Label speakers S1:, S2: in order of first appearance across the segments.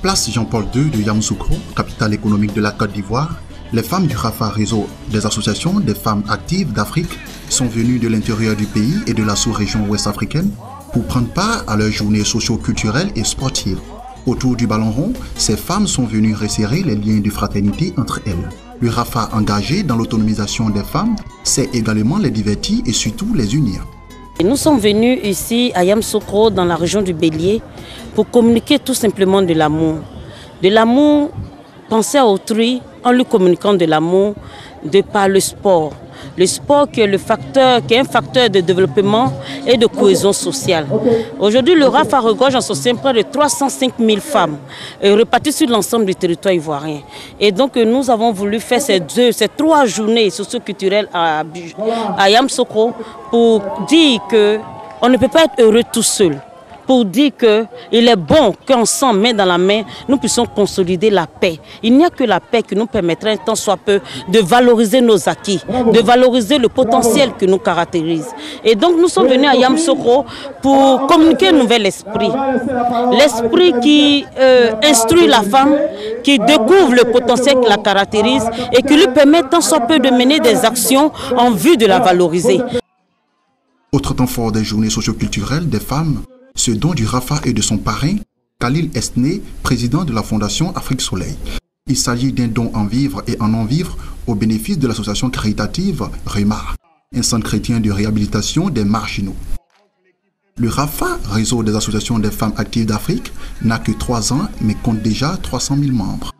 S1: Place Jean-Paul II de Yamoussoukro, capitale économique de la Côte d'Ivoire, les femmes du RAFA, réseau des associations des femmes actives d'Afrique, sont venues de l'intérieur du pays et de la sous-région ouest-africaine pour prendre part à leur journée socio-culturelle et sportive. Autour du ballon rond, ces femmes sont venues resserrer les liens de fraternité entre elles. Le RAFA, engagé dans l'autonomisation des femmes, sait également les divertir et surtout les unir.
S2: Nous sommes venus ici à Yamoussoukro, dans la région du Bélier, pour communiquer tout simplement de l'amour. De l'amour, penser à autrui en lui communiquant de l'amour de par le sport. Le sport qui est un facteur de développement et de cohésion sociale. Aujourd'hui, le RAFA regorge en son sein près de 305 000 femmes réparties sur l'ensemble du territoire ivoirien. Et donc nous avons voulu faire ces 3 journées socio-culturelles à Yamoussoukro pour dire qu'on ne peut pas être heureux tout seul. Pour dire qu'il est bon qu'ensemble, main dans la main, nous puissions consolider la paix. Il n'y a que la paix qui nous permettra, un temps soit peu, de valoriser nos acquis, de valoriser le potentiel qui nous caractérise. Et donc nous sommes venus à Yamoussoukro pour communiquer un nouvel esprit. L'esprit qui instruit la femme, qui découvre le potentiel qui la caractérise et qui lui permet, tant soit peu, de mener des actions en vue de la valoriser.
S1: Autre temps fort des journées socio-culturelles des femmes, ce don du RAFA et de son parrain, Khalil Esné, président de la Fondation Afrique Soleil. Il s'agit d'un don en vivre et en non-vivre au bénéfice de l'association caritative REMAR, un centre chrétien de réhabilitation des marginaux. Le RAFA, réseau des associations des femmes actives d'Afrique, n'a que 3 ans mais compte déjà 300 000 membres.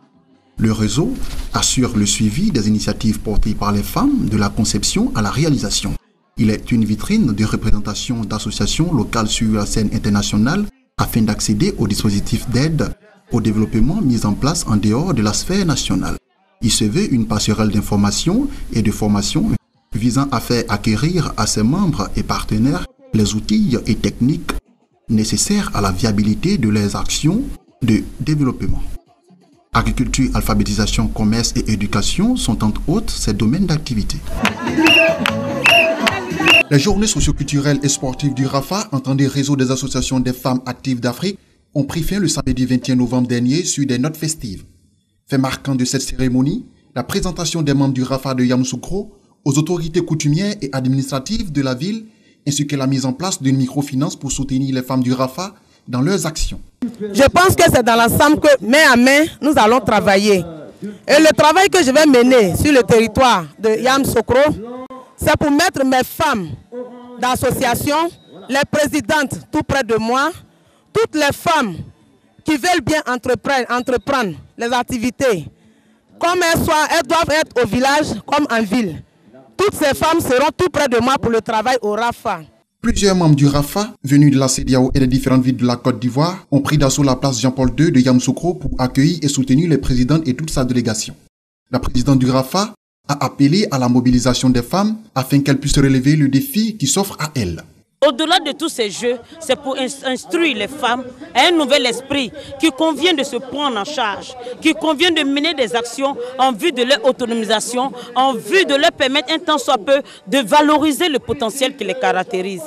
S1: Le réseau assure le suivi des initiatives portées par les femmes de la conception à la réalisation. Il est une vitrine de représentation d'associations locales sur la scène internationale afin d'accéder aux dispositifs d'aide au développement mis en place en dehors de la sphère nationale. Il se veut une passerelle d'information et de formation visant à faire acquérir à ses membres et partenaires les outils et techniques nécessaires à la viabilité de leurs actions de développement. Agriculture, alphabétisation, commerce et éducation sont entre autres ces domaines d'activité. Les journées socio-culturelles et sportives du RAFA, entendez réseau des associations des femmes actives d'Afrique, ont pris fin le samedi 21 novembre dernier sur des notes festives. Fait marquant de cette cérémonie, la présentation des membres du RAFA de Yamoussoukro aux autorités coutumières et administratives de la ville, ainsi que la mise en place d'une microfinance pour soutenir les femmes du RAFA dans leurs actions.
S3: Je pense que c'est dans l'ensemble que, main à main, nous allons travailler. Et le travail que je vais mener sur le territoire de Yamoussoukro, c'est pour mettre mes femmes d'association, les présidentes tout près de moi, toutes les femmes qui veulent bien entreprendre les activités. Comme elles doivent être au village comme en ville. Toutes ces femmes seront tout près de moi pour le travail au RAFA.
S1: Plusieurs membres du RAFA, venus de la CEDEAO et des différentes villes de la Côte d'Ivoire, ont pris d'assaut la place Jean-Paul II de Yamoussoukro pour accueillir et soutenir les présidentes et toute sa délégation. La présidente du RAFA a appelé à la mobilisation des femmes afin qu'elles puissent relever le défi qui s'offre à elles.
S2: Au-delà de tous ces jeux, c'est pour instruire les femmes à un nouvel esprit qui convient de se prendre en charge, qui convient de mener des actions en vue de leur autonomisation, en vue de leur permettre un temps soit peu de valoriser le potentiel qui les caractérise.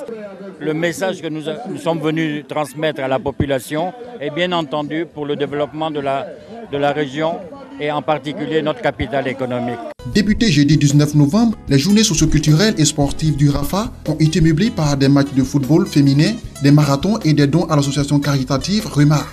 S4: Le message que nous sommes venus transmettre à la population est bien entendu pour le développement de la région et en particulier notre capitale économique.
S1: Débuté jeudi 19 novembre, les journées socioculturelles et sportives du RAFA ont été meublées par des matchs de football féminin, des marathons et des dons à l'association caritative REMAR.